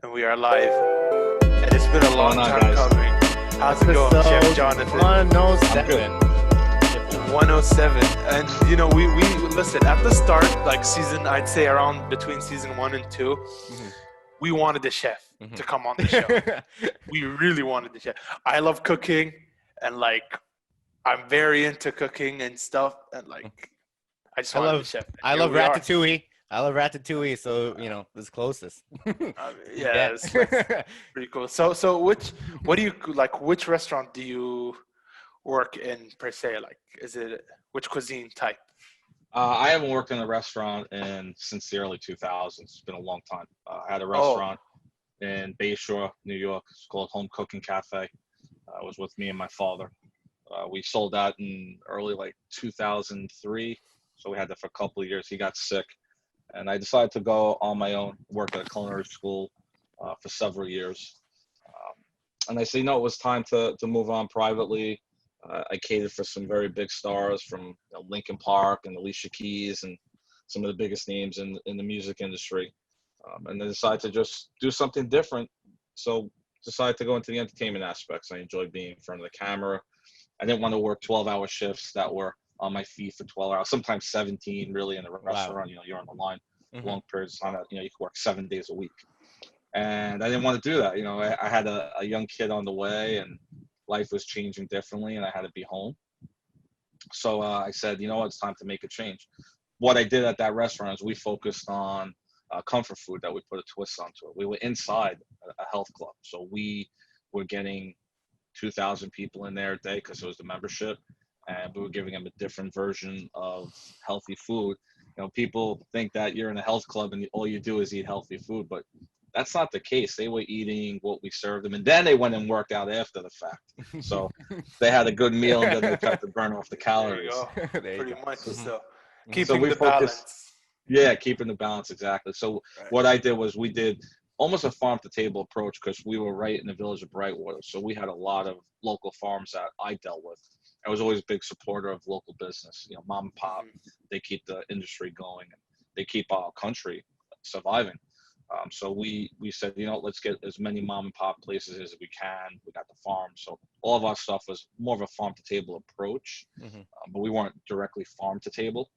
And we are live. And it's been a long time coming. How's it going, Chef Jonathan? 107. 107. And, you know, we listen, at the start, like season, I'd say around between season 1 and 2, we wanted the chef to come on the show. We really wanted the chef. I love cooking, and, like, I'm very into cooking and stuff. And, like, I just wanted the chef. I love Ratatouille. I love Ratatouille, so you know it's closest. Yeah, it's pretty cool. So what do you like? Which restaurant do you work in per se? Like, is it which cuisine type? I haven't worked in a restaurant since the early 2000s. It's been a long time. I had a restaurant in Bayshore, New York. It's called Home Cooking Cafe. It was with me and my father. We sold out in early 2003. So we had that for a couple of years. He got sick. And I decided to go on my own, work at a culinary school for several years. And I said, it was time to move on privately. I catered for some very big stars from Linkin Park and Alicia Keys and some of the biggest names in the music industry. And I decided to just do something different. So decided to go into the entertainment aspects. I enjoyed being in front of the camera. I didn't want to work 12-hour shifts that were on my feet for 12 hours, sometimes 17 really in a restaurant. You're on the line long periods of time. You could work 7 days a week. And I didn't want to do that. I had a young kid on the way and life was changing differently and I had to be home. So I said, it's time to make a change. What I did at that restaurant is we focused on comfort food that we put a twist onto it. We were inside a health club. So we were getting 2,000 people in there a day because it was the membership. And we were giving them a different version of healthy food. People think that you're in a health club and all you do is eat healthy food, but that's not the case. They were eating what we served them, and then they went and worked out after the fact. So they had a good meal, and then they tried to burn off the calories. Pretty much. So keeping the balance. Yeah, keeping the balance, exactly. So what I did was we did almost a farm-to-table approach because we were right in the village of Brightwater. So we had a lot of local farms that I dealt with. I was always a big supporter of local business. Mom and pop, they keep the industry going and they keep our country surviving. So we said, let's get as many mom and pop places as we can. We got the farm. So all of our stuff was more of a farm to table approach, but we weren't directly farm to table.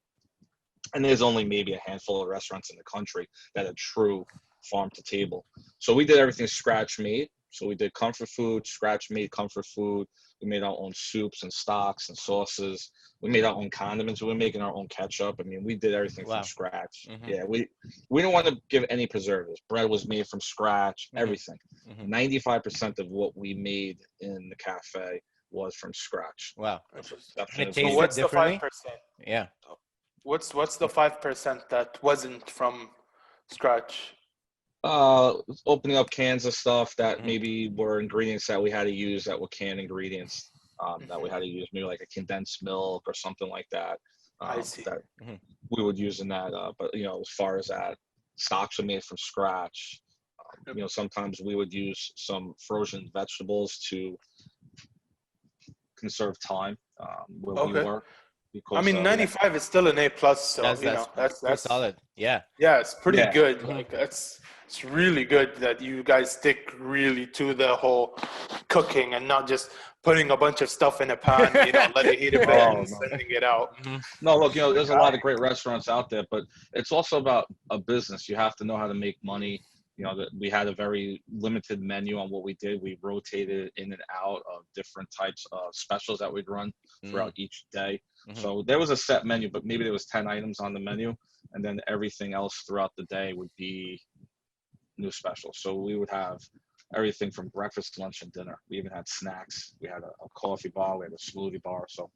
And there's only maybe a handful of restaurants in the country that are true farm to table. So we did everything scratch made. So we did comfort food, scratch made comfort food. We made our own soups and stocks and sauces. We made our own condiments. We were making our own ketchup. I mean, we did everything from scratch. Yeah, we didn't want to give any preservatives. Bread was made from scratch, everything. 95% of what we made in the cafe was from scratch. Wow. And so what's the 5%? Yeah. What's the 5% that wasn't from scratch? Opening up cans of stuff that maybe were ingredients that we had to use that were canned ingredients that we had to use, maybe like a condensed milk or something like that. I see. That we would use in that. But as far as that, stocks are made from scratch. Sometimes we would use some frozen vegetables to conserve time where we work. Because, I mean, 95 is still an A+, so that's solid. Yeah. Yeah, it's pretty good. Like it's really good that you guys stick really to the whole cooking and not just putting a bunch of stuff in a pan, let it heat a bit and sending it out. No, look, there's a lot of great restaurants out there, but it's also about a business. You have to know how to make money. That we had a very limited menu on what we did. We rotated in and out of different types of specials that we'd run throughout each day. So there was a set menu, but maybe there was 10 items on the menu, and then everything else throughout the day would be new specials. So we would have everything from breakfast, lunch, and dinner. We even had snacks. We had a coffee bar. We had a smoothie bar. So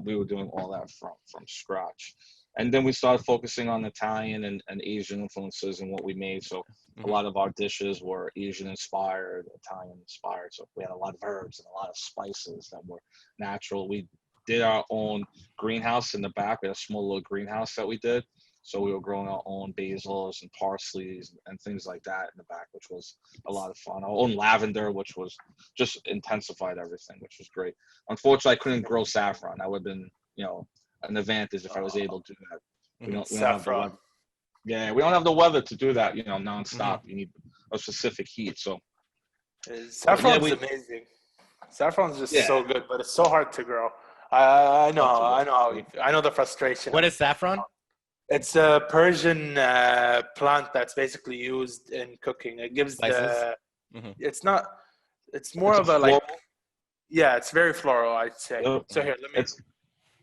we were doing all that from scratch. And then we started focusing on Italian and Asian influences in what we made. So a lot of our dishes were Asian inspired, Italian inspired. So we had a lot of herbs and a lot of spices that were natural. We did our own greenhouse in the back. We had a small little greenhouse that we did. So we were growing our own basils and parsleys and things like that in the back, which was a lot of fun. Our own lavender, which was just intensified everything, which was great. Unfortunately, I couldn't grow saffron. That would have been, an advantage if I was able to do that. We don't have the weather. Yeah, we don't have the weather to do that, nonstop. You need a specific heat. So Saffron's we amazing. Saffron's just yeah, so good, but it's so hard to grow. I know, absolutely. I know how I know the frustration. What is saffron? It's a Persian plant that's basically used in cooking. It gives Spices? the. Hmm. It's not. It's more It's a of a like. floral. Yeah, it's very floral, I'd say. Yep. So here, let me.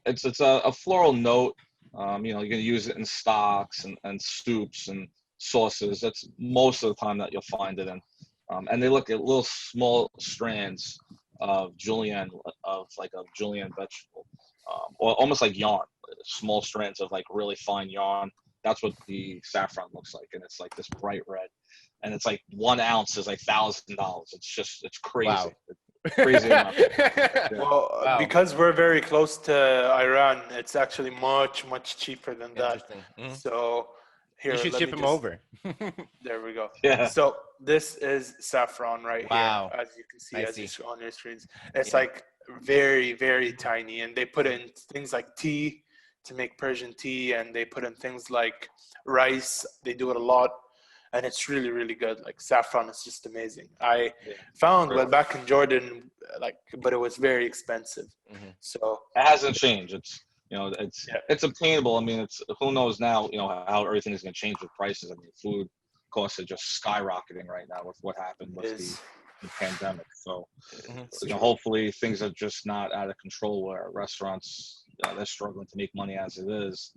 It's a floral note. You know, you're gonna use it in stocks and soups and sauces. That's most of the time that you'll find it in. And they look at little small strands of julienne, of a julienne vegetable, or almost like yarn. Small strands of like really fine yarn. That's what the saffron looks like, and it's like this bright red. And it's like 1 ounce is like $1,000. It's crazy. Wow. It's crazy enough. Yeah. Well, Wow. because we're very close to Iran, it's actually much cheaper than that. Interesting. Mhm. So here, You should let ship me him just- over. There we go. Yeah. So this is saffron right Wow. here, as you can see, I as see. you see on your screens. It's Yeah. like very tiny, and they put it in things like tea to make Persian tea, and they put in things like rice. They do it a lot, and it's really good. Like saffron is just amazing. I found Really. back in Jordan, but it was very expensive. Mhm. So It hasn't changed. It's it's Yeah. it's obtainable. I mean, it's who knows now, how everything is going to change with prices. I mean, food costs are just skyrocketing right now with what happened with the pandemic. So, Mhm. hopefully things are just not out of control where restaurants, they're struggling to make money as it is.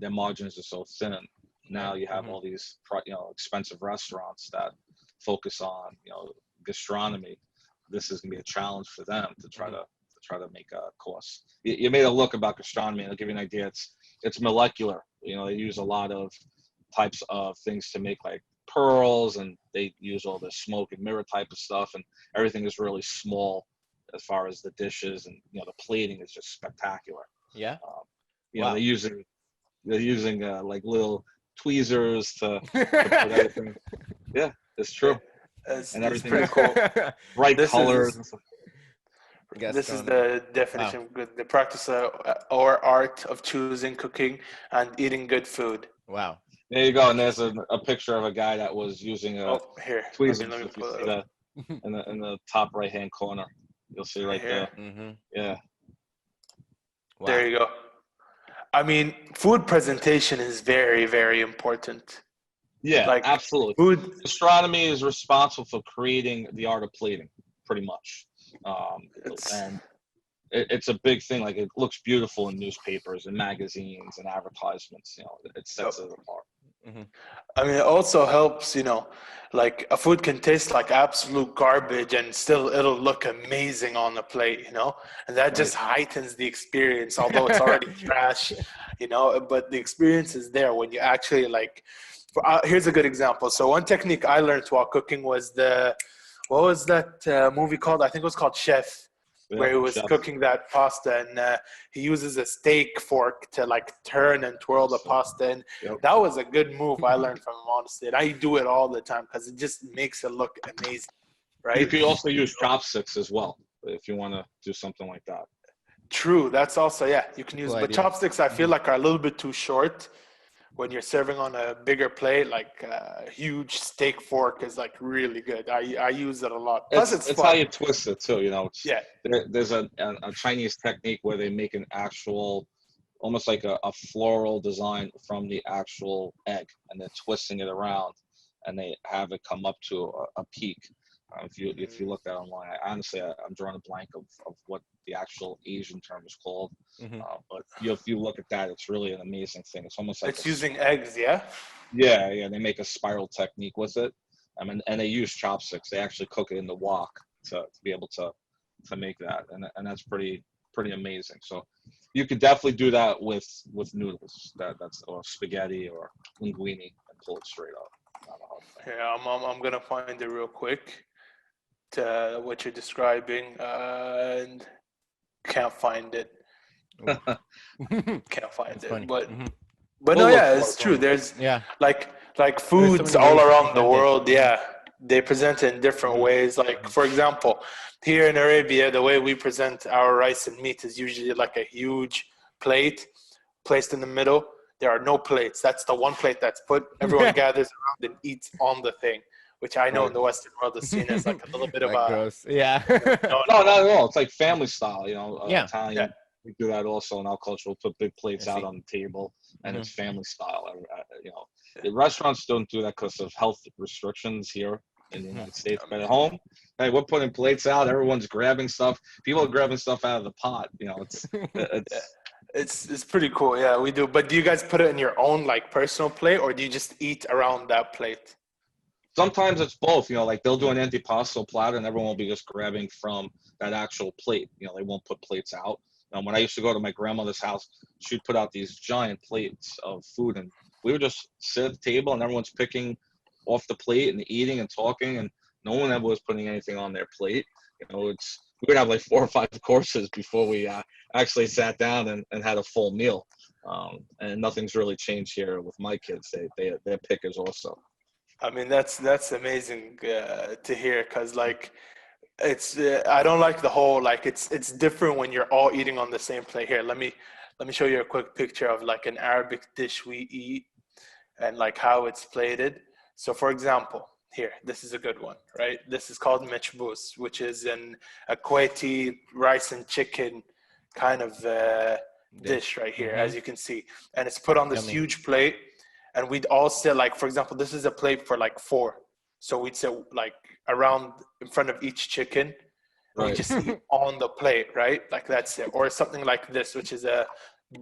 Their margins are so thin. Now you have Mhm. all these, expensive restaurants that focus on, gastronomy. This is going to be a challenge for them to try to make a cost. You made a look about gastronomy, and I'll give you an idea. It's molecular. They use a lot of types of things to make like pearls, and they use all the smoke and mirror type of stuff, and everything is really small as far as the dishes, and the plating is just spectacular. Yeah. Wow. They're using like little tweezers to put everything. Yeah, it's true. it's everything pretty is cool. bright This colors. is This is the definition Wow. of good: the practice or art of choosing, cooking, and eating good food. Wow. There you go. And there's a picture of a guy that was using a Here, tweezers. let me If you pull see it up. that in the top right hand corner, you'll see right Here. there. Mm-hmm. Yeah. Wow. There you go. I mean, food presentation is very important. Yeah, Like absolutely. food, Gastronomy is responsible for creating the art of plating, pretty much. it's, And it's a big thing. Like, it looks beautiful in newspapers and magazines and advertisements. It sets it apart. Mm-hmm. I mean, it also helps, like a food can taste like absolute garbage and still it'll look amazing on the plate, and that just heightens the experience, although it's already trash, but the experience is there when you actually here's a good example. So one technique I learned while cooking was what was that movie called? I think it was called Chef, where he was cooking that pasta, and he uses a steak fork to turn and twirl the pasta. And that was a good move I learned from him, honestly. And I do it all the time because it just makes it look amazing, right? You could also use chopsticks as well if you want to do something like that. True. That's also, you can use, Cool but idea. chopsticks I feel like are a little bit too short. When you're serving on a bigger plate, like a huge steak fork is really good. I use it a lot. Plus, it's fun. How you twist it too. There's a Chinese technique where they make an actual, almost like a floral design from the actual egg, and they're twisting it around, and they have it come up to a peak. If you look that online, honestly, I'm drawing a blank of what the actual Asian term is called. Mm-hmm. But if you look at that, it's really an amazing thing. It's almost like it's using eggs, yeah? Yeah. They make a spiral technique with it. I mean, and they use chopsticks. They actually cook it in the wok to be able to make that, and that's pretty amazing. So you could definitely do that with noodles, that's or spaghetti or linguine, and pull it straight up. Not a hard thing. Yeah, I'm gonna find it real quick to what you're describing, and can't find it. Can't find That's it, funny. but Mhm. but We'll no, look yeah, for it's it. true. There's Yeah. like foods many all ways to around the present it. world. Yeah, they present it in different Mhm. ways. Like for example, here in Arabia, the way we present our rice and meat is usually like a huge plate placed in the middle. There are no plates. That's the one plate that's put. Everyone gathers around and eats on the thing. which I know in the Western world is seen as like a little bit of Like a gross. Yeah. No, not at all. It's like family style, Yeah. Italian. Yeah. We do that also in our culture. We'll put big plates I out see. on the table, and it's family style. Yeah. The restaurants don't do that because of health restrictions here in the United States. I But mean, at home, hey, we're putting plates out. Everyone's grabbing stuff. People are grabbing stuff out of the pot. It's yeah, it's pretty cool. Yeah, we do. But do you guys put it in your own like personal plate, or do you just eat around that plate? sometimes it's both. Like they'll do an antipasto platter, and everyone will be just grabbing from that actual plate. They won't put plates out. When I used to go to my grandmother's house, she'd put out these giant plates of food, and we would just sit at the table, and everyone's picking off the plate and eating and talking, and no one ever was putting anything on their plate. We would have like 4 or 5 courses before we actually sat down and had a full meal. And nothing's really changed here with my kids. They're pickers also. I mean, that's amazing to hear, because like it's I don't like the whole like it's different when you're all eating on the same plate. Here, let me show you a quick picture of like an Arabic dish we eat and like how it's plated. So for example, here, this is a good one, right? This is called mechbous, which is a Kuwaiti rice and chicken kind of dish right here, as you can see. And it's put on this Yummy. huge plate, and we'd all sit like, for example, this is a plate for like 4. So we'd sit like around in front of each chicken. And we just eat on the plate, right? Like that's it. Or something like this, which is a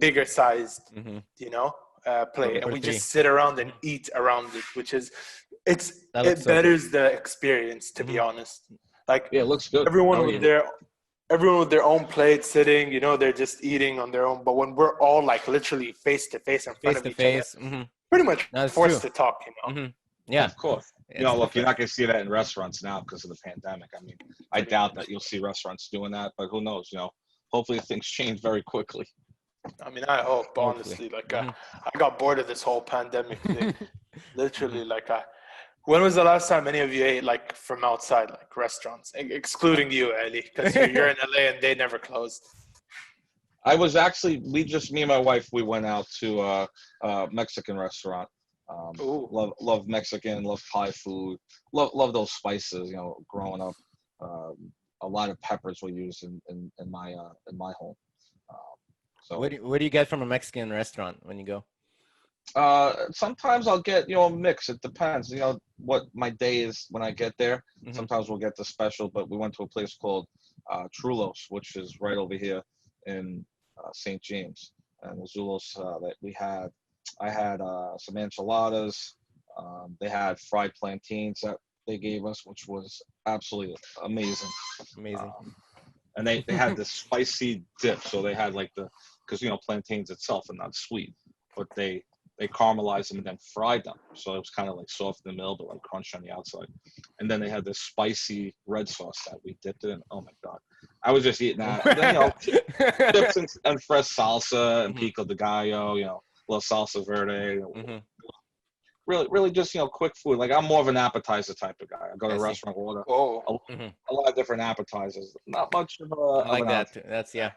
bigger sized, plate. And we just sit around and eat around it, which is, it betters the experience, to be honest. Like, yeah, it looks good. Everyone with their own plate sitting, they're just eating on their own. But when we're all like literally face to face in front of each other, pretty much forced to talk, Yeah, of course. Look, you're not going to see that in restaurants now because of the pandemic. I mean, I doubt that you'll see restaurants doing that, but who knows? Hopefully things change very quickly. I mean, I hope, honestly. Like, I got bored of this whole pandemic thing. Literally, when was the last time any of you ate like from outside, like restaurants, excluding you, Ali, because you're in LA and they never closed? I was actually, me and my wife, we went out to a Mexican restaurant. Love Mexican, love Thai food, love those spices. Growing up, a lot of peppers were used in my home. So what do you get from a Mexican restaurant when you go? Sometimes I'll get a mix. It depends. What my day is when I get there. Sometimes we'll get the special, but we went to a place called Trulos, which is right over here in St. James, and the Zulos that we had. I had some enchiladas. They had fried plantains that they gave us, which was absolutely amazing. And they had this spicy dip. So they had like because plantains itself are not sweet, but they caramelized them and then fried them. So it was kind of like soft in the middle, but like crunch on the outside. And then they had this spicy red sauce that we dipped it in. Oh my God. I was just eating that. And then, chips and fresh salsa and pico de gallo, little salsa verde. Really just, quick food. Like I'm more of an appetizer type of guy. I go to a restaurant, order a lot of different appetizers. Not much of a I like that. option. That's Yeah,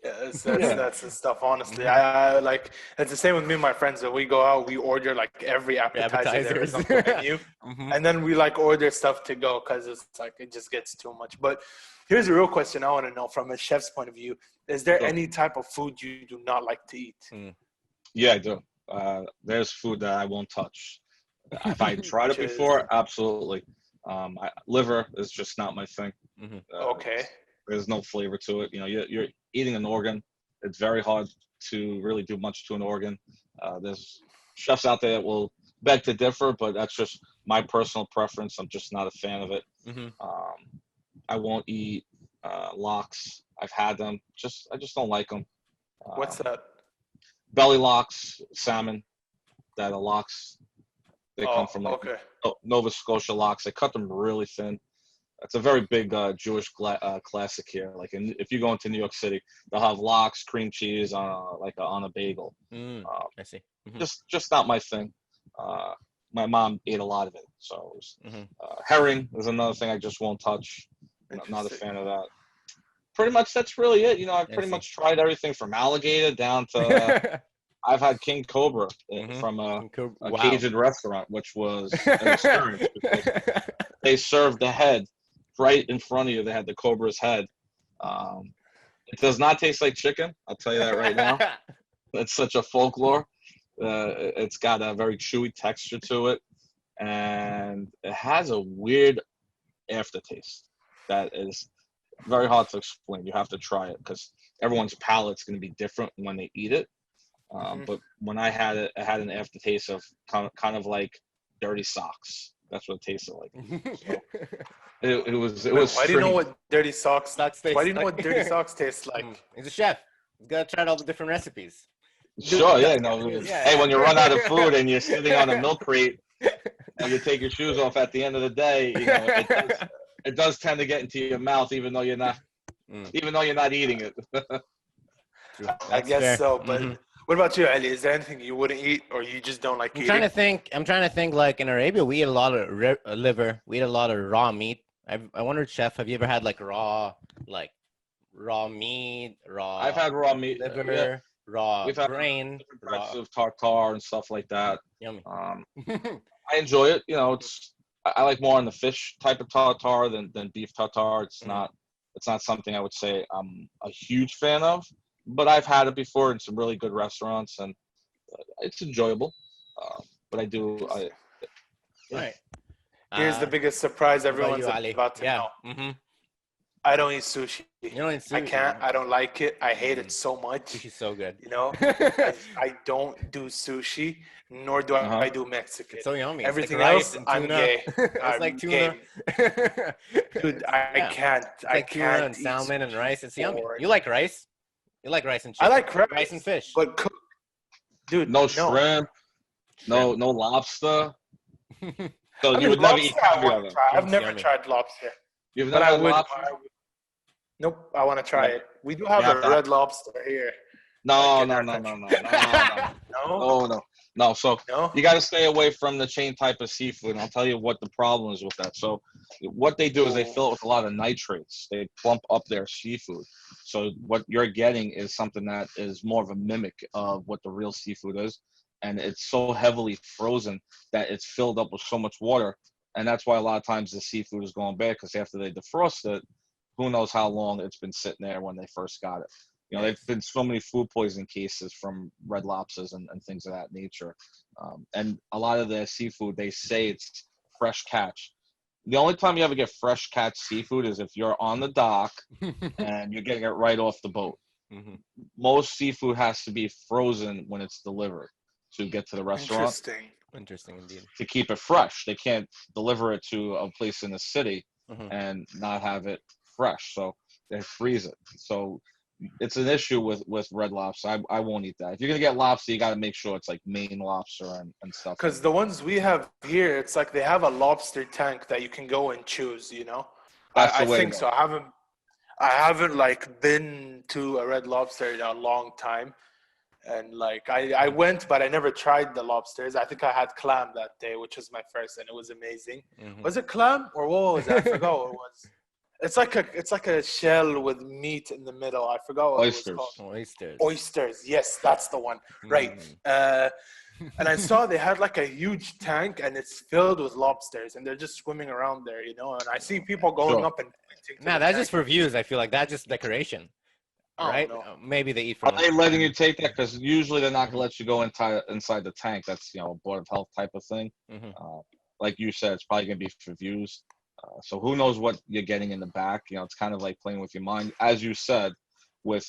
that's the stuff. Honestly, I like. It's the same with me and my friends. When we go out, we order like every appetizer there is on the menu, and then we like order stuff to go because it's like it just gets too much. But here's a real question I want to know from a chef's point of view: is there any type of food you do not like to eat? Yeah, I do. There's food that I won't touch. If I tried it before, absolutely. Liver is just not my thing. Okay. There's no flavor to it. You're eating an organ. It's very hard to really do much to an organ. There's chefs out there that will beg to differ, but that's just my personal preference. I'm just not a fan of it. I won't eat lox. I've had them. I just don't like them. What's that? Belly lox, salmon. That are lox. They come from Nova Scotia lox. They cut them really thin. It's a very big Jewish classic here. Like if you go into New York City, they'll have lox, cream cheese on a bagel. I see. Just not my thing. My mom ate a lot of it. So herring is another thing I just won't touch. Not a fan of that. Pretty much that's really it. I've pretty much tried everything from alligator down to I've had king cobra from a Cajun restaurant, which was an experience. they served the head right in front of you. They had the cobra's head. It does not taste like chicken. I'll tell you that right now. It's such a folklore. It's got a very chewy texture to it, and it has a weird aftertaste that is very hard to explain. You have to try it because everyone's palate's going to be different when they eat it. But when I had it, it had an aftertaste of kind of like dirty socks. That's what it tasted like. So it was. Why do you know what dirty socks? Taste Why do you know like? what dirty socks taste like? He's a chef. He's got to try all the different recipes. Sure, yeah, no. Yeah. Hey, when you run out of food and you're sitting on a milk crate and you take your shoes off at the end of the day, you know, it does tend to get into your mouth, even though you're not eating it. I guess so. But what about you, Ali? Is there anything you wouldn't eat, or you just don't like eating? I'm trying to think. Like in Arabia, we eat a lot of liver. We eat a lot of raw meat. I wondered, chef, have you ever had like raw meat, raw? I've had raw meat, liver, raw brain, raw of tartare and stuff like that. Yummy. I enjoy it. You know, I like more on the fish type of tartare than beef tartare. It's not something I would say I'm a huge fan of, but I've had it before in some really good restaurants, and it's enjoyable. But I do. Right. Here's the biggest surprise everyone's you, about to know. I don't eat sushi. You don't eat sushi? I can't. I don't like it. I hate it so much. Sushi's so good. You know, I don't do sushi, nor do I do Mexican. It's so yummy. Everything like else, I'm gay. It's like tuna. Dude, I can't. It's like tuna and salmon and rice. It's yummy. You like rice? You like rice and chicken? I like rice and fish. But dude, no shrimp, no lobster. So you would never eat caviar. I've never tried lobster. You've never had lobster? Nope, I want to try it. We do have a red lobster here. No. So you got to stay away from the chain type of seafood. And I'll tell you what the problem is with that. So what they do is they fill it with a lot of nitrates. They plump up their seafood. So what you're getting is something that is more of a mimic of what the real seafood is. And it's so heavily frozen that it's filled up with so much water. And that's why a lot of times the seafood is going bad, because after they defrost it, who knows how long it's been sitting there when they first got it. You know, there've been so many food poisoning cases from red lobsters and things of that nature. And a lot of the seafood, they say it's fresh catch. The only time you ever get fresh catch seafood is if you're on the dock and you're getting it right off the boat. Most seafood has to be frozen when it's delivered to get to the restaurant. Interesting indeed. To keep it fresh. They can't deliver it to a place in the city and not have it fresh. So they freeze it. So it's an issue with red lobster. I won't eat that. If you're going to get lobster, you got to make sure it's like Maine lobster and stuff. Because the ones we have here, it's like they have a lobster tank that you can go and choose, you know? I think so. I haven't like been to a red lobster in a long time. And like I went, but I never tried the lobsters. I think I had clam that day, which was my first, and it was amazing. Was it clam or what was it? I forgot what it was. It's like a shell with meat in the middle. I forgot what it was called. Oysters. Yes, that's the one. Right. And I saw they had like a huge tank, and it's filled with lobsters, and they're just swimming around there, you know. And I see people going up and pointing. Nah, that's just for views. I feel like that's just decoration. Right? No. Maybe they eat from. Are they letting you take that? Because usually they're not going to let you go inside the tank. That's, you know, a board of health type of thing. Like you said, it's probably going to be for views. So who knows what you're getting in the back? You know, it's kind of like playing with your mind. As you said, with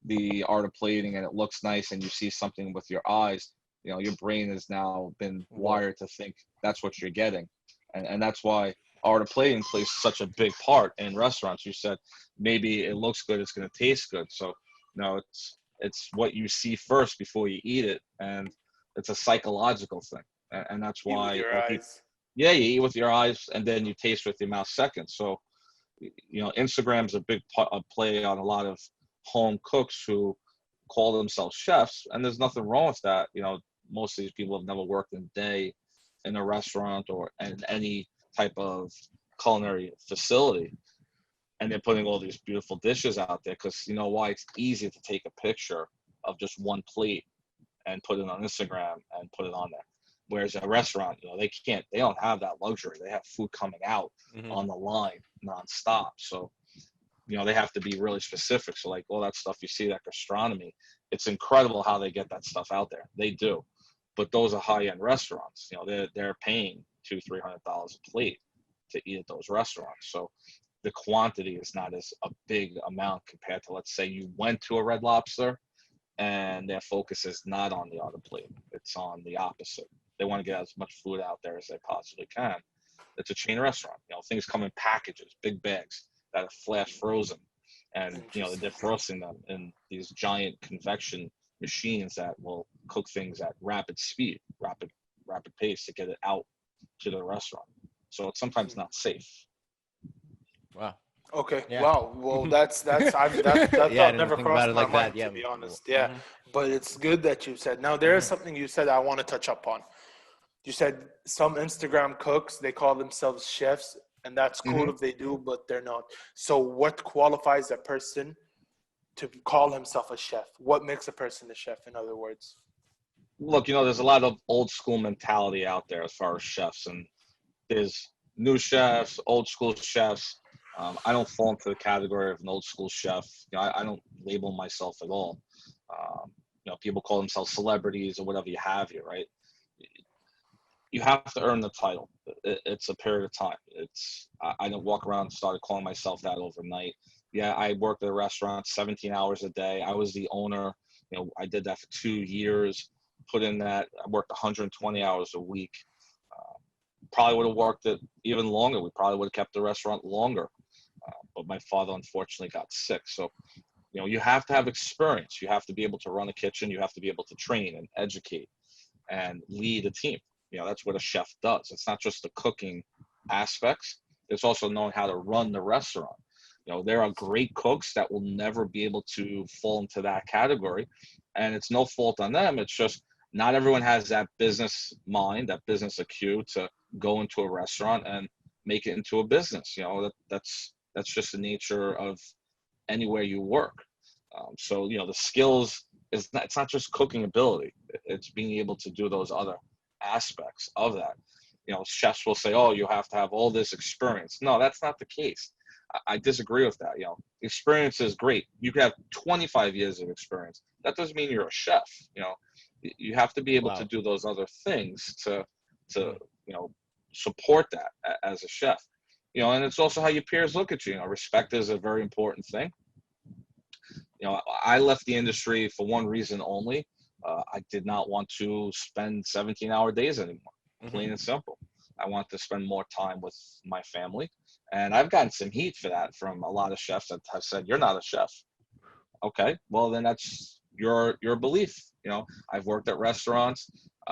the art of plating, and it looks nice, and you see something with your eyes. You know, your brain has now been wired to think that's what you're getting, and that's why art of plating plays such a big part in restaurants. You said maybe it looks good, it's going to taste good. So, you know, it's what you see first before you eat it, and it's a psychological thing, and that's why. You eat with your eyes, and then you taste with your mouth second. So, you know, Instagram's a big play on a lot of home cooks who call themselves chefs, and there's nothing wrong with that. You know, most of these people have never worked a day in a restaurant or in any type of culinary facility, and they're putting all these beautiful dishes out there because you know why? It's easy to take a picture of just one plate and put it on Instagram and put it on there. Whereas a restaurant, they don't have that luxury. They have food coming out on the line nonstop. So, they have to be really specific. So like all that stuff you see, that gastronomy, it's incredible how they get that stuff out there. They do. But those are high-end restaurants. They're paying $200-300 a plate to eat at those restaurants. So the quantity is not as a big amount compared to, let's say you went to a Red Lobster and their focus is not on the other plate. It's on the opposite. They want to get as much food out there as they possibly can. It's a chain restaurant. Things come in packages, big bags that are flash frozen. And, they're defrosting them in these giant convection machines that will cook things at rapid speed, rapid pace to get it out to the restaurant. So it's sometimes not safe. Wow. Okay. Yeah. Wow. Well, that's thought never crossed my mind, to be honest. Yeah. But it's good that you said. Now, there is something you said I want to touch up on. You said some Instagram cooks, they call themselves chefs, and that's cool if they do, but they're not. So what qualifies a person to call himself a chef? What makes a person a chef, in other words? Look, there's a lot of old school mentality out there as far as chefs, and there's new chefs, old school chefs. I don't fall into the category of an old school chef. I don't label myself at all. People call themselves celebrities or whatever you have here, right? You have to earn the title. It's a period of time. I don't walk around and started calling myself that overnight. Yeah, I worked at a restaurant 17 hours a day. I was the owner. I did that for 2 years. Put in that. I worked 120 hours a week. Probably would have worked it even longer. We probably would have kept the restaurant longer. But my father unfortunately got sick. So, you have to have experience. You have to be able to run a kitchen. You have to be able to train and educate and lead a team. That's what a chef does. It's not just the cooking aspects. It's also knowing how to run the restaurant. There are great cooks that will never be able to fall into that category. And it's no fault on them. It's just not everyone has that business mind, that business acumen to go into a restaurant and make it into a business. That's just the nature of anywhere you work. So the skills it's not just cooking ability. It's being able to do those other aspects of that. Chefs will say, oh, you have to have all this experience. No, that's not the case. I disagree with that. Experience is great. You can have 25 years of experience. That doesn't mean you're a chef. You have to be able to do those other things to support that as a chef. And it's also how your peers look at you. Respect is a very important thing. I left the industry for one reason only. I did not want to spend 17-hour days anymore, plain and simple. I want to spend more time with my family. And I've gotten some heat for that from a lot of chefs that have said, you're not a chef. Okay, well, then that's your belief. I've worked at restaurants.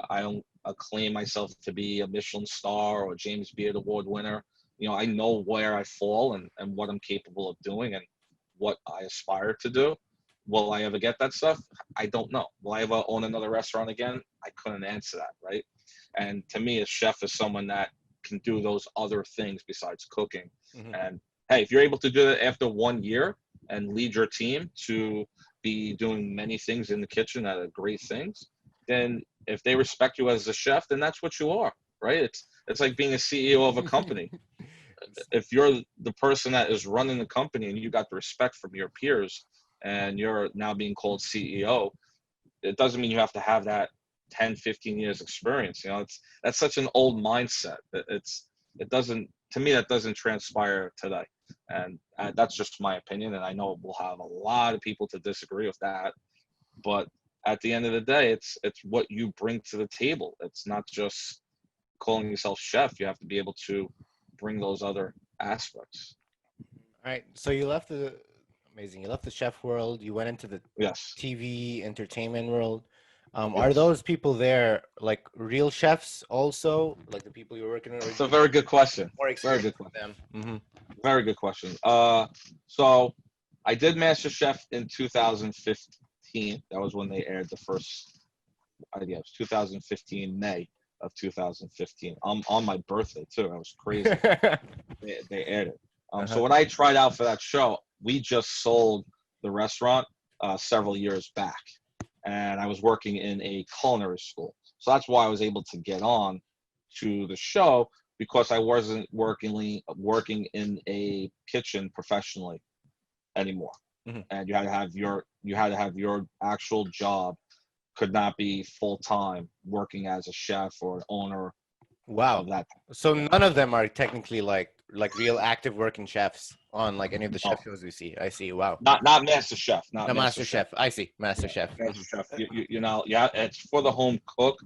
I don't claim myself to be a Michelin star or a James Beard Award winner. I know where I fall and what I'm capable of doing and what I aspire to do. Will I ever get that stuff? I don't know. Will I ever own another restaurant again? I couldn't answer that, right? And to me, a chef is someone that can do those other things besides cooking. And hey, if you're able to do it after 1 year and lead your team to be doing many things in the kitchen that are great things, then if they respect you as a chef, then that's what you are, right? It's like being a CEO of a company. If you're the person that is running the company and you got the respect from your peers and you're now being called CEO, it doesn't mean you have to have that 10, 15 years experience. That's such an old mindset. It doesn't, to me, that doesn't transpire today. And that's just my opinion. And I know we'll have a lot of people to disagree with that, but at the end of the day, it's what you bring to the table. It's not just calling yourself chef. You have to be able to bring those other aspects. All right. So you left the chef world. You went into the TV entertainment world. Are those people there like real chefs also? Like the people you're working with? It's a very good question. Very good question. Very good question. So I did MasterChef in 2015. That was when they aired the first, it was 2015, May of 2015. On my birthday too. That was crazy. they aired it. So when I tried out for that show, we just sold the restaurant several years back. And I was working in a culinary school. So that's why I was able to get on to the show, because I wasn't working in a kitchen professionally anymore. And you had to have your actual job, could not be full time working as a chef or an owner. Wow. Of that. So none of them are technically like real active working chefs on like any of the chef shows we see. I see. Wow. Not MasterChef. Not MasterChef. I see. MasterChef. MasterChef. You know, yeah, it's for the home cook.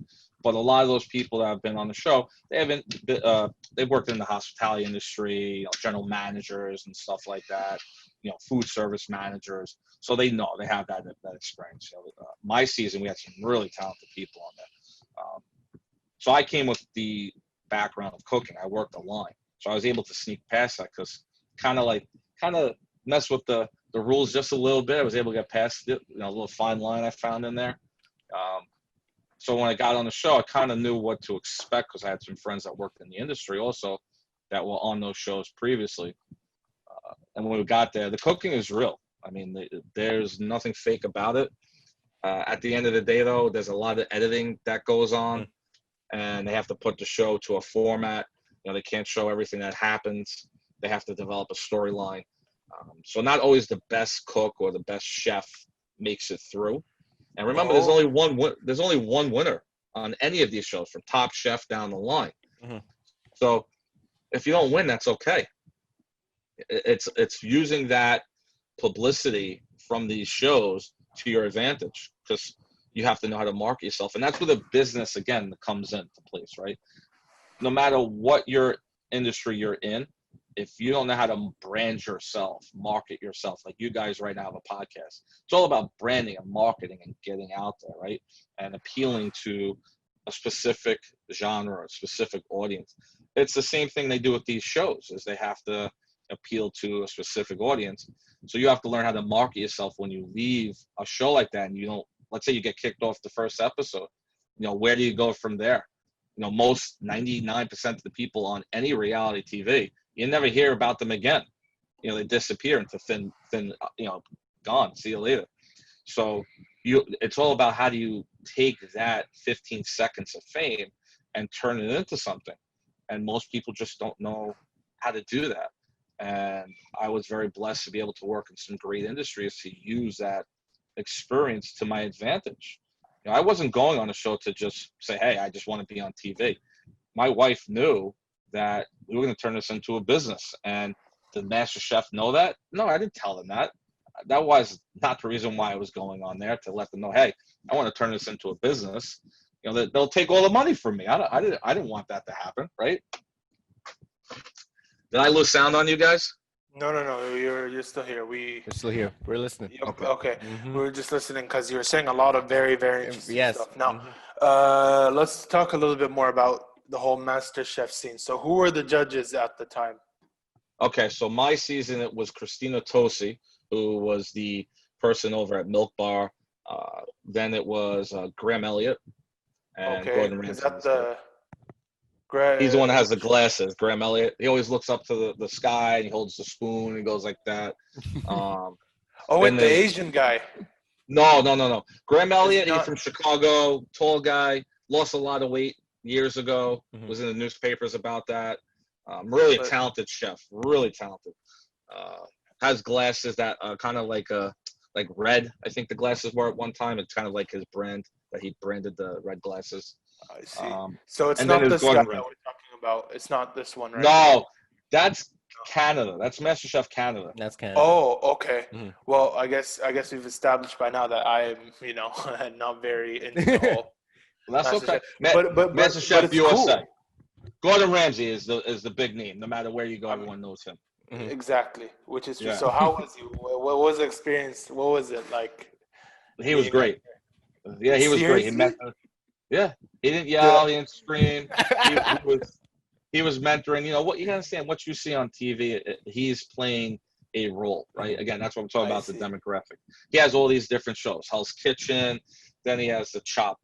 But a lot of those people that have been on the show, they've worked in the hospitality industry, you know, general managers and stuff like that, you know, food service managers. So they know, they have that experience. So, my season, we had some really talented people on there. So I came with the background of cooking. I worked a line. So I was able to sneak past that, because kind of mess with the rules just a little bit. I was able to get past it, you know, a little fine line I found in there. So when I got on the show, I kind of knew what to expect, because I had some friends that worked in the industry also that were on those shows previously. And when we got there, the cooking is real. I mean, there's nothing fake about it. At the end of the day, though, there's a lot of editing that goes on, and they have to put the show to a format. You know, they can't show everything that happens. They have to develop a storyline. So not always the best cook or the best chef makes it through. And remember, there's only one winner on any of these shows, from Top Chef down the line. So if you don't win, that's okay. It's using that publicity from these shows to your advantage, because you have to know how to market yourself. And that's where the business, again, comes into place, right? No matter what your industry you're in, if you don't know how to brand yourself, market yourself, like you guys right now have a podcast, it's all about branding and marketing and getting out there, right? And appealing to a specific genre, a specific audience. It's the same thing they do with these shows, is they have to appeal to a specific audience. So you have to learn how to market yourself when you leave a show like that, and you don't, let's say you get kicked off the first episode, you know, where do you go from there? You know, most 99% of the people on any reality TV, you never hear about them again. You know, they disappear into thin, you know, gone. See you later. So it's all about how do you take that 15 seconds of fame and turn it into something. And most people just don't know how to do that. And I was very blessed to be able to work in some great industries to use that experience to my advantage. You know, I wasn't going on a show to just say, hey, I just want to be on TV. My wife knew that we were going to turn this into a business. And did MasterChef know that? No, I didn't tell them that. That was not the reason why I was going on there, to let them know, hey, I want to turn this into a business. You know, they'll take all the money from me. I didn't want that to happen, right? Did I lose sound on you guys? No. You're still here. We're still here. We're listening. Okay. We were just listening because you were saying a lot of very, very interesting stuff. Now, let's talk a little bit more about the whole MasterChef scene. So who were the judges at the time? Okay, so my season, it was Christina Tosi, who was the person over at Milk Bar. Then it was Graham Elliott and Gordon Ramsay. Is that the... He's the one that has the glasses, Graham Elliott. He always looks up to the sky, and he holds the spoon and goes like that. And the Asian guy. No. Graham Elliott, he's from Chicago, tall guy, lost a lot of weight years ago, was in the newspapers about that. Really a talented chef, really talented. Has glasses that kind of like red, I think the glasses were at one time. It's kind of like his brand, that he branded the red glasses. I see. So it's not this guy that we're talking about. It's not this one, right? No, that's Canada. That's MasterChef Canada. That's Canada. Oh, okay. Well, I guess we've established by now that I'm, you know, not very into the whole. Well, that's okay. But MasterChef USA. Cool. Gordon Ramsay is the big name. No matter where you go, everyone knows him. Exactly, which is true. Yeah. So how was he? What was the experience? What was it like? He was great. Yeah, he was great. He didn't yell, he didn't scream. he was mentoring. You know what? You gotta understand, what you see on TV, he's playing a role, right? Again, that's what I'm talking about. The demographic. He has all these different shows. Hell's Kitchen. Then he has the Chop.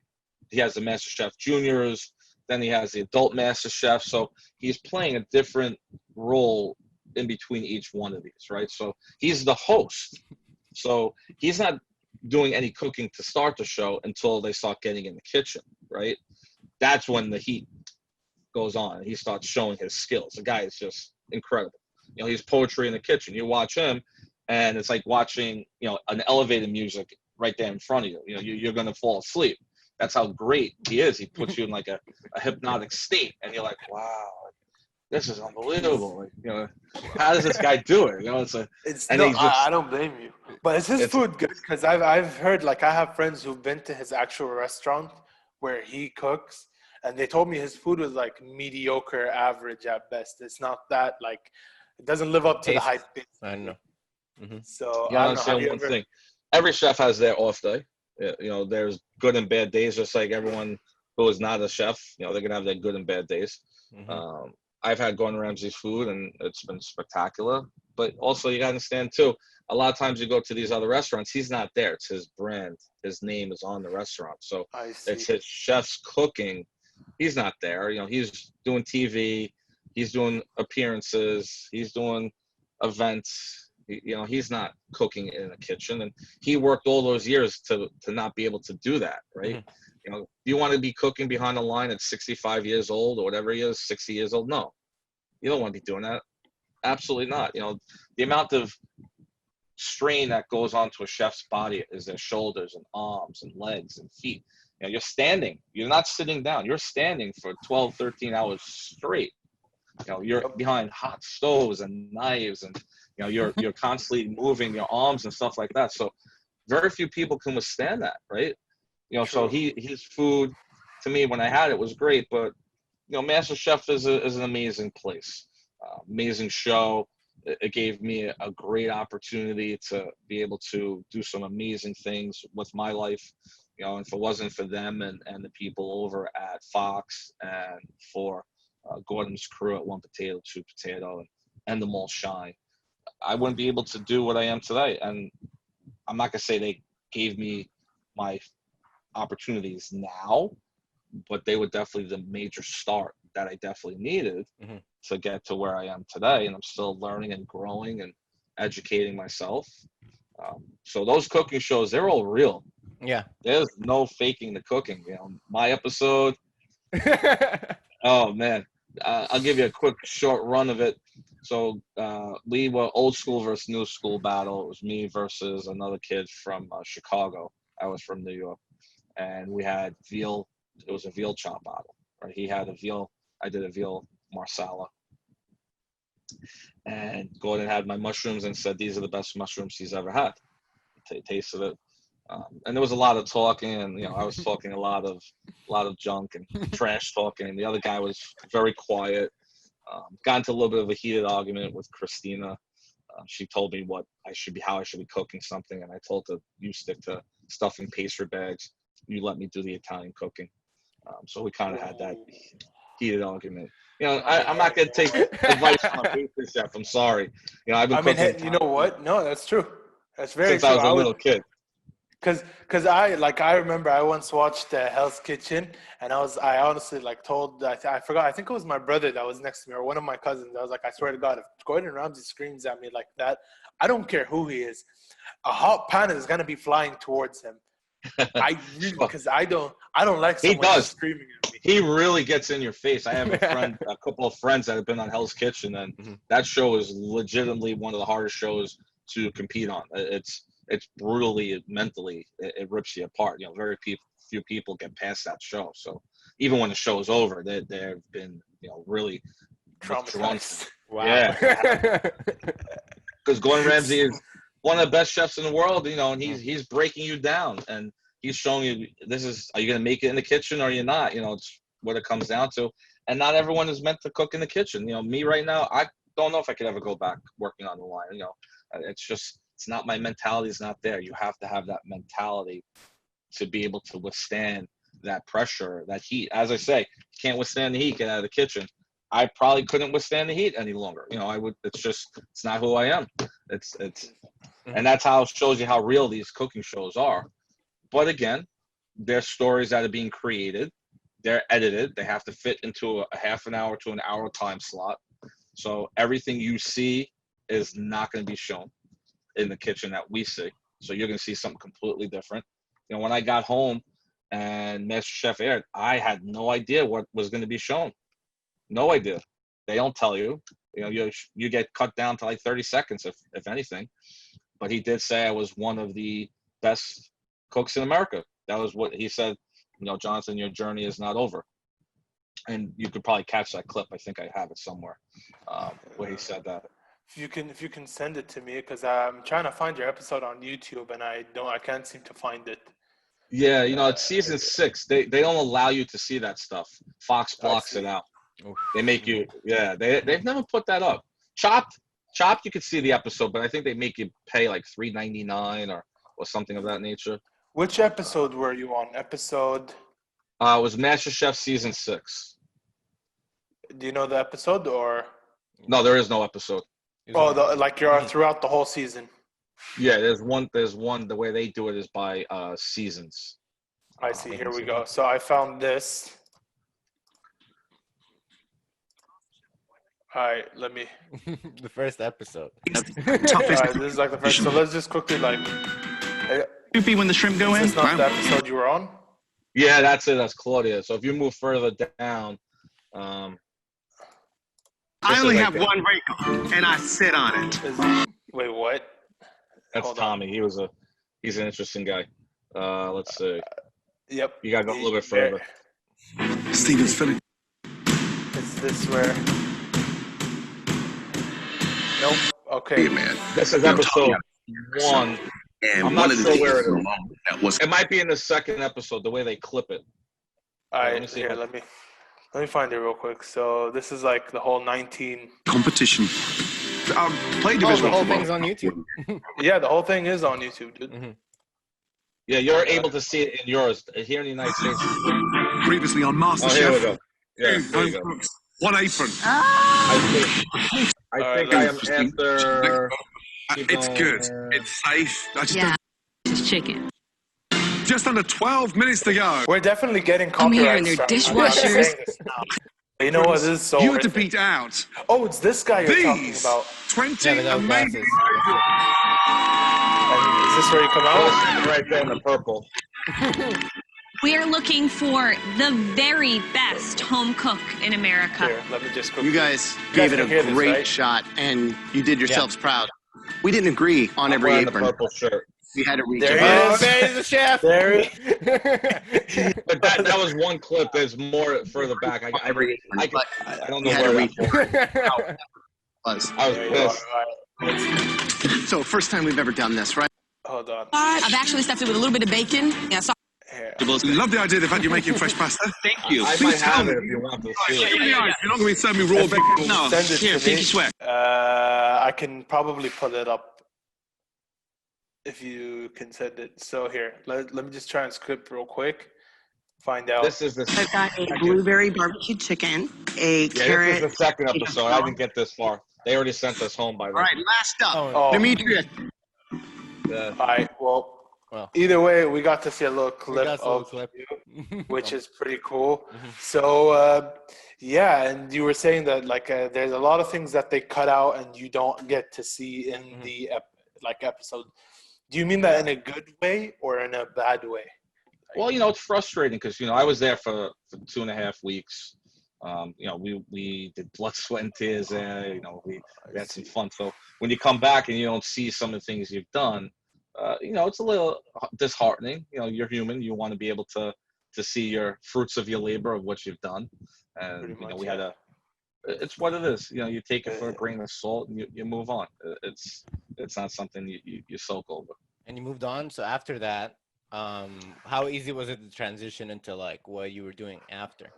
He has the MasterChef Juniors. Then he has the Adult MasterChef. So he's playing a different role in between each one of these, right? So he's the host. So he's not doing any cooking to start the show until they start getting in the kitchen, right? that's when the heat goes on. He starts showing his skills. The guy is just incredible. You know, he's poetry in the kitchen. You watch him, and it's like watching, you know, an elevated music right there in front of you. You know, you're going to fall asleep. That's how great he is. He puts you in like a hypnotic state, and you're like, wow, this is unbelievable. Like, you know, how does this guy do it? You know, I don't blame you. But is his food good? Because I've heard, like, I have friends who've been to his actual restaurant where he cooks, and they told me his food was like mediocre, average at best. It's not that, like, it doesn't live up to the hype. I know. So you understand one thing. Every chef has their off day. You know, there's good and bad days, just like everyone who is not a chef, you know, they're going to have their good and bad days. I've had Gordon Ramsay's food, and it's been spectacular. But also, you got to understand, too, a lot of times you go to these other restaurants, he's not there. It's his brand. His name is on the restaurant. So it's his chef's cooking. He's not there. You know, he's doing TV. He's doing appearances. He's doing events. You know, he's not cooking in a kitchen, and he worked all those years to not be able to do that, right? You know, do you want to be cooking behind the line at 65 years old or whatever he is, 60 years old? No, you don't want to be doing that. Absolutely not. You know, the amount of strain that goes onto a chef's body is their shoulders and arms and legs and feet. You know, you're standing. You're not sitting down. You're standing for 12, 13 hours straight. You know, you're behind hot stoves and knives, and you know, you're constantly moving your arms and stuff like that. So very few people can withstand that, right? You know, so his food, to me, when I had it, was great. But you know, MasterChef is an amazing place, amazing show. It gave me a great opportunity to be able to do some amazing things with my life. You know, and if it wasn't for them and the people over at Fox, and for Gordon's crew at One Potato, Two Potato, and the Mall Shine, I wouldn't be able to do what I am today. And I'm not gonna say they gave me my opportunities now, but they were definitely the major start that I definitely needed to get to where I am today. And I'm still learning and growing and educating myself. So those cooking shows, they're all real. Yeah. There's no faking the cooking. You know, my episode, oh man, I'll give you a quick short run of it. So we were old school versus new school battle. It was me versus another kid from Chicago. I was from New York. And we had veal. It was a veal chop battle, right? He had a veal. I did a veal marsala. And Gordon had my mushrooms and said these are the best mushrooms he's ever had. Tasted it. And there was a lot of talking, and you know, I was talking a lot of junk and trash talking. And the other guy was very quiet. Got into a little bit of a heated argument with Christina. She told me how I should be cooking something, and I told her, you stick to stuffing pastry bags. You let me do the Italian cooking. So we kind of had that heated argument. You know, I'm not going to take advice from a pastry chef. I'm sorry. You know, I've been cooking. You know what? No, that's true. That's very true. Since I was a little kid. Because I remember I once watched Hell's Kitchen, and I honestly told, I forgot, I think it was my brother that was next to me, or one of my cousins. I was like, I swear to God, if Gordon Ramsay screams at me like that, I don't care who he is, a hot pan is gonna be flying towards him. Because I don't like someone screaming at me. He really gets in your face. I have a couple of friends that have been on Hell's Kitchen, and that show is legitimately one of the hardest shows to compete on. It's brutally, mentally, it rips you apart. You know, very few people get past that show. So even when the show is over, they've been, you know, really traumatized. Wow. Yeah. Because Gordon Ramsay is one of the best chefs in the world, you know, and he's breaking you down, and he's showing you, are you going to make it in the kitchen or you're not? You know, it's what it comes down to. And not everyone is meant to cook in the kitchen. You know, me right now, I don't know if I could ever go back working on the line. You know, it's not, my mentality is not there. You have to have that mentality to be able to withstand that pressure, that heat. As I say, you can't withstand the heat, get out of the kitchen. I probably couldn't withstand the heat any longer. You know, it's not who I am. And that's how it shows you how real these cooking shows are. But again, they're stories that are being created. They're edited. They have to fit into a half an hour to an hour time slot. So everything you see is not going to be shown in the kitchen that we see. So you're going to see something completely different. You know, when I got home, and MasterChef aired, I had no idea what was going to be shown. No idea. They don't tell you. You get cut down to like 30 seconds, if anything. But he did say I was one of the best cooks in America. That was what he said. Jonathan, your journey is not over. And you could probably catch that clip. I think I have it somewhere where he said that. If you can send it to me, because I'm trying to find your episode on YouTube and I can't seem to find it. Yeah, it's season 6. They don't allow you to see that stuff. Fox blocks it out. They make you. Yeah, they've never put that up. Chopped, you could see the episode, but I think they make you pay like $3.99 or something of that nature. Which episode were you on? Episode? It was MasterChef season 6. Do you know the episode or? No, there is no episode. Like you're throughout the whole season. Yeah, there's one. The way they do it is by seasons. I see. Here we go. So I found this. All right, let me. The first episode. All right, this is like the first. So let's just quickly Soupy when the shrimp go in. Is this not the episode you were on? Yeah, that's it. That's Claudia. So if you move further down, I only have one rake and I sit on it. Wait, what? That's Hold Tommy. On. He's an interesting guy. Let's see. Yep. You gotta go a little bit further. Steven's Philly. Is this where? Nope. Okay. Hey, man. This is episode 1. And I'm not sure where it is. It might be in the second episode, the way they clip it. All right, here, let me find it real quick. So this is like the whole 19 competition. Play division. The whole thing's on YouTube. Yeah, the whole thing is on YouTube, dude. Mm-hmm. Yeah, you're able to see it in yours here in the United States. Previously on MasterChef. Oh, here we go. Yeah, there you go. One apron. I think I am after. It's good. It's safe. It's chicken. Just under 12 minutes to go. We're definitely getting copyright. I'm here in their dishwashers. You know what? This is so. You had to beat out. Oh, it's this guy you're talking about. 20 amazing. Is this where you come out? Right there in the purple. We are looking for the very best home cook in America. Here, let me just cook. You guys gave it a great shot, and you did yourselves proud. We didn't agree on every apron. The purple shirt. We had to reach. There's the chef. There he is. But that was one clip. There's more further back. I don't know where that was. I was pissed. So first time we've ever done this, right? Hold on. I've actually stuffed it with a little bit of bacon. Yeah, Love the idea of the fact you're making fresh pasta. Thank you. I might have it if you want to see it. You're not going to be serving me raw bacon. No, here, pinky swear. I can probably pull it up if you can send it. So here, let me just try and script real quick. Find out. This is the. I've got a blueberry barbecue chicken, a carrot. This is the second episode. I didn't get this far. They already sent us home by then. All right, last up. Oh. Demetrius. All right, well, either way, we got to see a little clip of you, which is pretty cool. So, yeah, and you were saying that there's a lot of things that they cut out and you don't get to see in the episode. Do you mean that in a good way or in a bad way? Well, it's frustrating because I was there for 2.5 weeks. We did blood, sweat, and tears there. We had some fun. So when you come back and you don't see some of the things you've done, it's a little disheartening. You're human. You want to be able to see your fruits of your labor of what you've done. And we had it's what it is. You take it for a grain of salt and you move on. It's not something you soak over. And you moved on. So after that, how easy was it to transition into what you were doing after?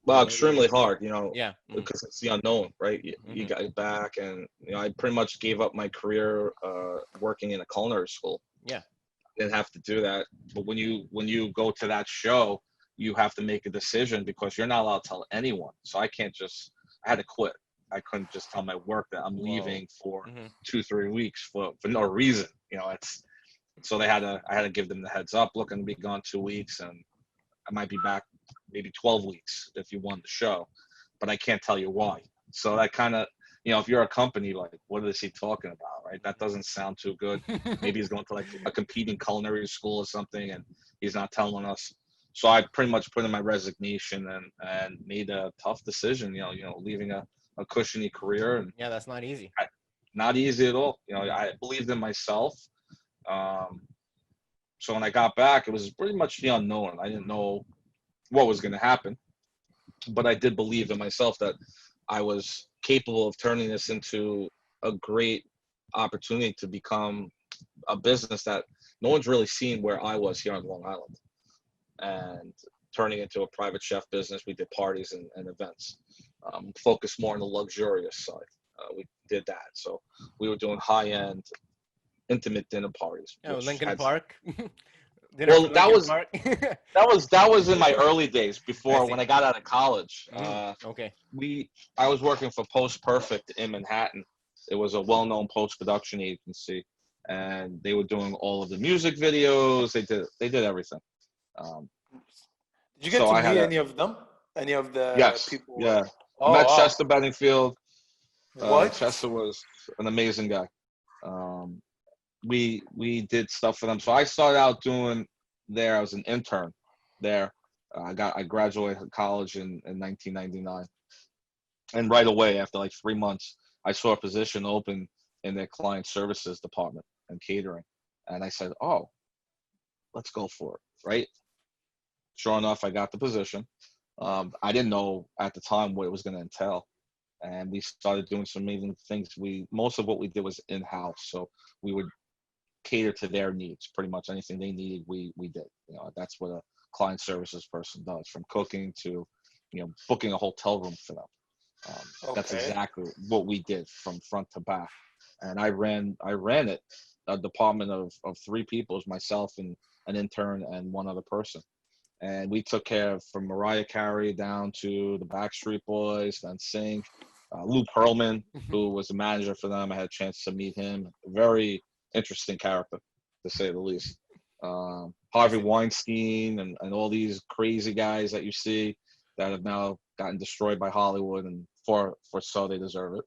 Well, extremely hard, Yeah. because it's the unknown, right? You got back, and I pretty much gave up my career working in a culinary school. Yeah, didn't have to do that. But when you go to that show, you have to make a decision because you're not allowed to tell anyone. So I had to quit. I couldn't just tell my work that I'm leaving for 2-3 weeks for no reason. So I had to give them the heads up. Look, I'm gonna be gone 2 weeks, and I might be back maybe 12 weeks if you won the show, but I can't tell you why. So that kind of, if you're a company, what is he talking about, right? That doesn't sound too good. Maybe he's going to a competing culinary school or something, and he's not telling us. So I pretty much put in my resignation and made a tough decision, leaving a cushiony career. And yeah, that's not easy. Not easy at all. I believed in myself. So when I got back, it was pretty much the unknown. I didn't know what was going to happen, but I did believe in myself that I was capable of turning this into a great opportunity to become a business that no one's really seen where I was here on Long Island, and turning into a private chef business. We did parties and events, focused more on the luxurious side. We did that. So we were doing high-end, intimate dinner parties. Lincoln Park. Well, that was in my early days before when I got out of college. Okay. I was working for Post Perfect in Manhattan. It was a well-known post-production agency, and they were doing all of the music videos. They did everything. Did you get to meet any of them? Any of the people? Yeah. I met Chester Benningfield. What? Chester was an amazing guy. We did stuff for them. So I started out doing there. I was an intern there. I graduated college in 1999, and right away after like 3 months, I saw a position open in their client services department and catering, and I said, "Oh, let's go for it!" Right? Sure enough, I got the position. I didn't know at the time what it was going to entail, and we started doing some amazing things. Most of what we did was in-house, so we would cater to their needs. Pretty much anything they needed, we did. That's what a client services person does, from cooking to booking a hotel room for them. That's exactly what we did from front to back. And I ran it, a department of 3 people. It was myself and an intern and one other person, and we took care of from Mariah Carey down to the Backstreet Boys, then Sing. Lou Pearlman, who was the manager for them, I had a chance to meet him. Very interesting character, to say the least. Harvey Weinstein and all these crazy guys that you see that have now gotten destroyed by Hollywood, and for so they deserve it.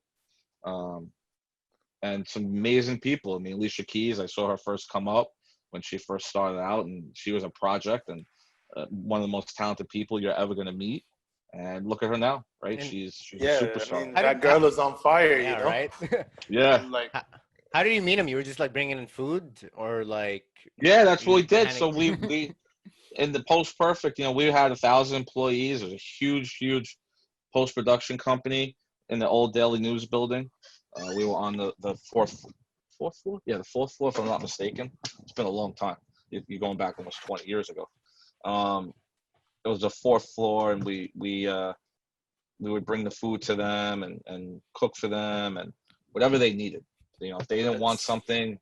And some amazing people. I mean, Alicia Keys, I saw her first come up when she first started out, and she was a project and one of the most talented people you're ever going to meet. And look at her now, right? And she's a superstar. I mean, that girl is on fire, you know? Right? Yeah. Like, how did you meet him? You were just like bringing in food, or like? Yeah, that's what we did. So we in the Post Perfect, we had 1,000 employees. It was a huge post-production company in the old Daily News building. We were on the fourth floor? Yeah, the 4th floor, if I'm not mistaken. It's been a long time. You're going back almost 20 years ago. It was the 4th floor, and we would bring the food to them and cook for them and whatever they needed. If they didn't want something,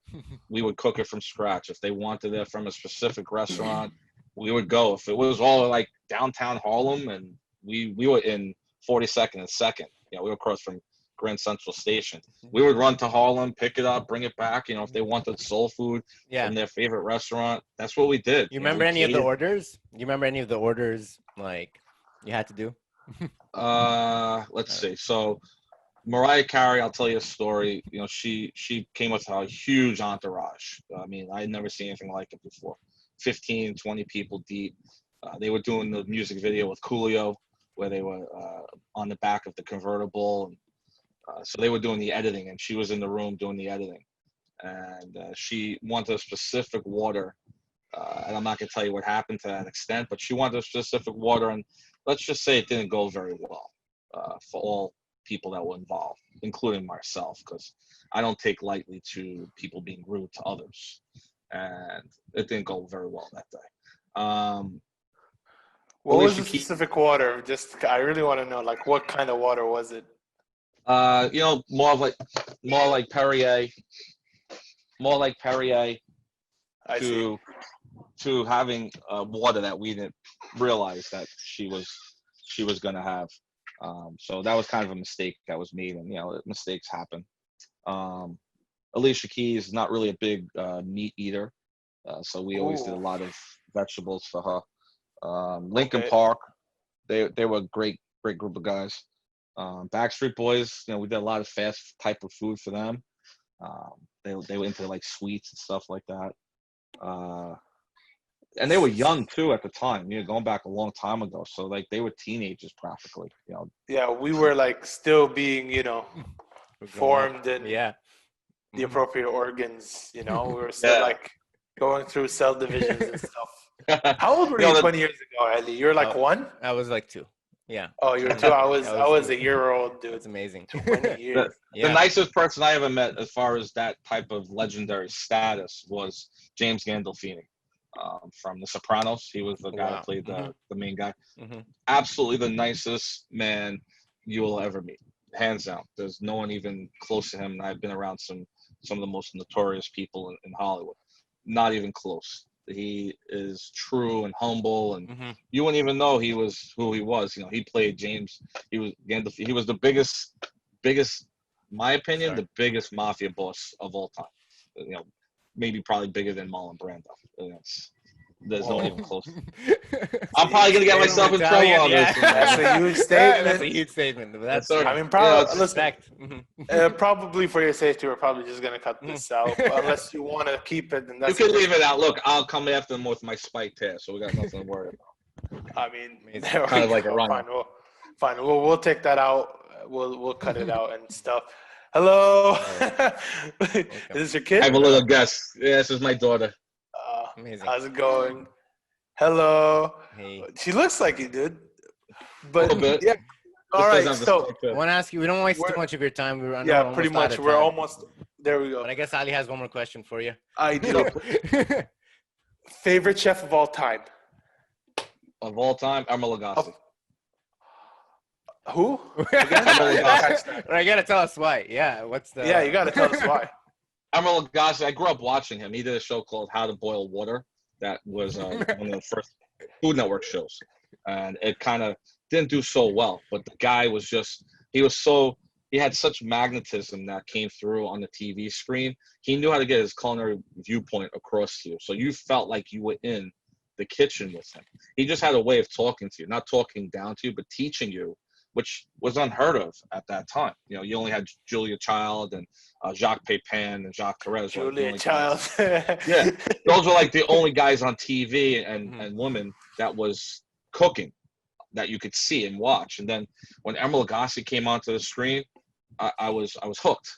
we would cook it from scratch. If they wanted it from a specific restaurant, we would go. If it was all like downtown Harlem, and we were in 42nd and 2nd, we were across from Grand Central Station. We would run to Harlem, pick it up, bring it back. If they wanted soul food from their favorite restaurant, that's what we did. You remember any of the orders? You remember any of the orders like you had to do? Let's see. So Mariah Carey, I'll tell you a story. She came with a huge entourage. I mean, I had never seen anything like it before. 15, 20 people deep. They were doing the music video with Coolio, where they were on the back of the convertible. So they were doing the editing, and she was in the room doing the editing. And she wanted a specific water. And I'm not going to tell you what happened to that extent, but she wanted a specific water. And let's just say it didn't go very well for all people that were involved, including myself, because I don't take lightly to people being rude to others. And it didn't go very well that day. What was the specific water? I really want to know, like, what kind of water was it? More like Perrier. More like Perrier to having water that we didn't realize that she was going to have. So that was kind of a mistake that was made, and mistakes happen. Alicia Keys is not really a big meat eater, so we always did a lot of vegetables for her. Lincoln Park, they were a great group of guys. Backstreet Boys, we did a lot of fast type of food for them. They were into like sweets and stuff like that. And they were young too at the time, going back a long time ago. So like they were teenagers practically, Yeah, we were like still being, formed in the appropriate organs. We were still like going through cell divisions and stuff. How old were you 20 years ago, Haejl? You were like 1? I was like 2. Yeah. Oh, you were 2. I was a year old, dude. It's amazing. 20 years. The nicest person I ever met, as far as that type of legendary status, was James Gandolfini. From The Sopranos. He was the guy that played the main guy. Absolutely the nicest man you will ever meet, hands down. There's no one even close to him. And I've been around some of the most notorious people in Hollywood. Not even close. He is true and humble, and you wouldn't even know he was who he was. He played James. He was the biggest, my opinion, the biggest mafia boss of all time. Maybe probably bigger than Marlon Brando. There's no one even close. I'm probably gonna get myself in trouble on this. That's a huge statement. That's a huge statement. I mean, probably. Probably for your safety, we're probably just gonna cut this out, unless you want to keep it. And you can leave it out. Look, I'll come after them with my spiked hair, so we got nothing to worry about. I mean, kind of like a run. Fine. We'll take that out. We'll cut it out and stuff. Hello. Is this your kid? I have a little guest. Yeah, this is my daughter. Amazing. How's it going? Hello. Hey. She looks like you, dude. But a little bit. Yeah. All right. So I want to ask you. We don't waste too much of your time. We're pretty much. We're almost there. We go. But I guess Ali has one more question for you. I do. Favorite chef of all time? Of all time, Emeril Lagasse. Who? I gotta tell us why. Yeah. What's the? Yeah, you gotta tell us why. Emeril Lagasse. I grew up watching him. He did a show called How to Boil Water. That was one of the first Food Network shows, and it kind of didn't do so well. But the guy was he had such magnetism that came through on the TV screen. He knew how to get his culinary viewpoint across to you, so you felt like you were in the kitchen with him. He just had a way of talking to you, not talking down to you, but teaching you, which was unheard of at that time. You only had Julia Child and Jacques Pépin and Jacques Perez. Julia Child. Yeah, those were like the only guys on TV and women that was cooking that you could see and watch. And then when Emeril Lagasse came onto the screen, I was hooked.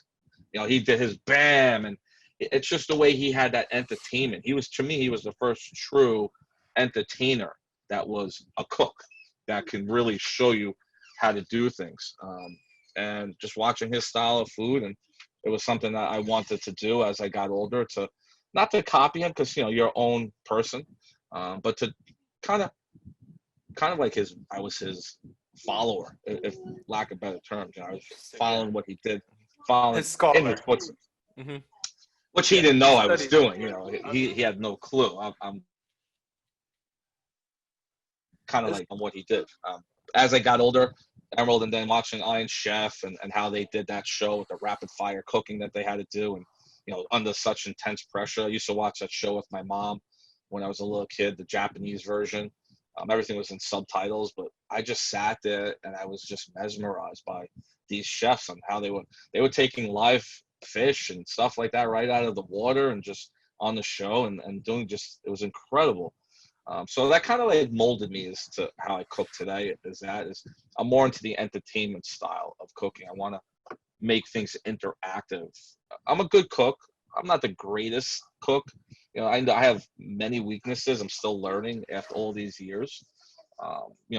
He did his bam, and it's just the way he had that entertainment. To me, he was the first true entertainer that was a cook that can really show you how to do things. And just watching his style of food, and it was something that I wanted to do as I got older, to not to copy him, because you're your own person, but to kind of like I was his follower, if lack of better terms. I was following what he did, following his scholar. In his footsteps, which he didn't know I was doing. He had no clue. I'm kind of like on what he did. As I got older, Emerald, and then watching Iron Chef and how they did that show with the rapid fire cooking that they had to do, and under such intense pressure. I used to watch that show with my mom when I was a little kid, the Japanese version. Everything was in subtitles, but I just sat there and I was just mesmerized by these chefs and how they were taking live fish and stuff like that right out of the water and just on the show and doing it was incredible. So that kind of like molded me as to how I cook today. I'm more into the entertainment style of cooking. I want to make things interactive. I'm a good cook. I'm not the greatest cook. I have many weaknesses. I'm still learning after all these years.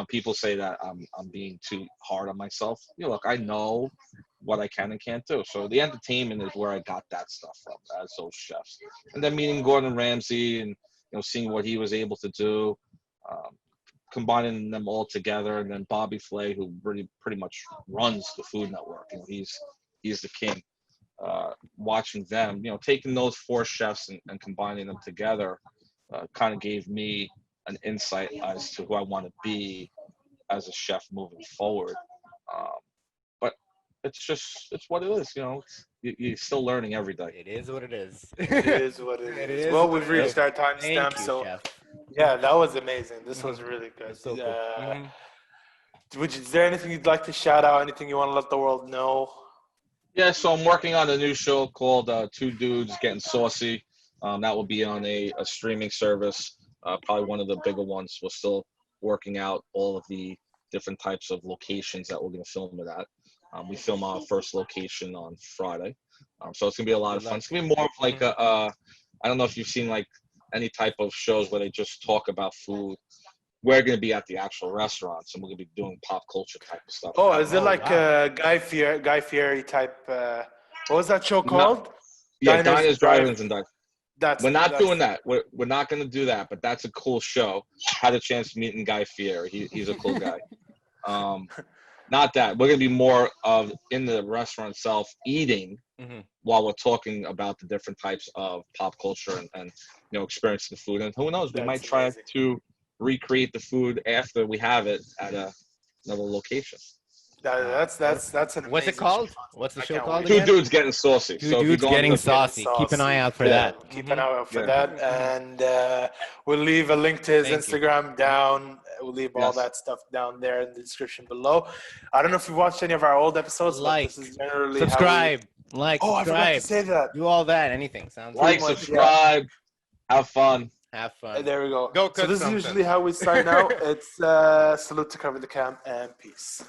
People say that I'm being too hard on myself. Look, I know what I can and can't do. So the entertainment is where I got that stuff from, as those chefs. And then meeting Gordon Ramsay and seeing what he was able to do, combining them all together, and then Bobby Flay, who really pretty much runs the Food Network. He's the king. Watching them, taking those 4 chefs and combining them together, kind of gave me an insight as to who I want to be as a chef moving forward. But it's what it is. You're still learning every day. It is what it is. It is what it is. Well, we've reached our timestamp, so chef. Yeah, that was amazing. This was really good. So cool. Is there anything you'd like to shout out? Anything you want to let the world know? Yeah, so I'm working on a new show called Two Dudes Getting Saucy. That will be on a streaming service. probably one of the bigger ones. We're still working out all of the different types of locations that we're going to film it at. We film our first location on Friday. So it's going to be a lot of fun. It's going to be more of like I don't know if you've seen like any type of shows where they just talk about food. We're going to be at the actual restaurants, and we're going to be doing pop culture type of stuff. Oh, is it like Guy Fieri type? What was that show called? Diners, Drive-Ins, and Dives. We're not doing that. We're not going to do that, but that's a cool show. Had a chance to meet Guy Fieri. He's a cool guy. Not that. We're going to be more of in the restaurant itself eating while we're talking about the different types of pop culture and experiencing the food. And who knows, we might try to recreate the food after we have it at another location. That's an What's it called? What's the show called again? again? Two Dudes Getting Saucy. Two Dudes Getting Saucy. Keep an eye out for that. Keep an eye out for that. And we'll leave a link to his Instagram down. We'll leave all that stuff down there in the description below. I don't know if you've watched any of our old episodes. Like, this is generally subscribe. I forgot to say that. Do all that. Anything. Sounds like, subscribe. Have fun. Have fun. There we go. Go cook So this something. is usually how we sign out. It's salute to cover the camp and peace.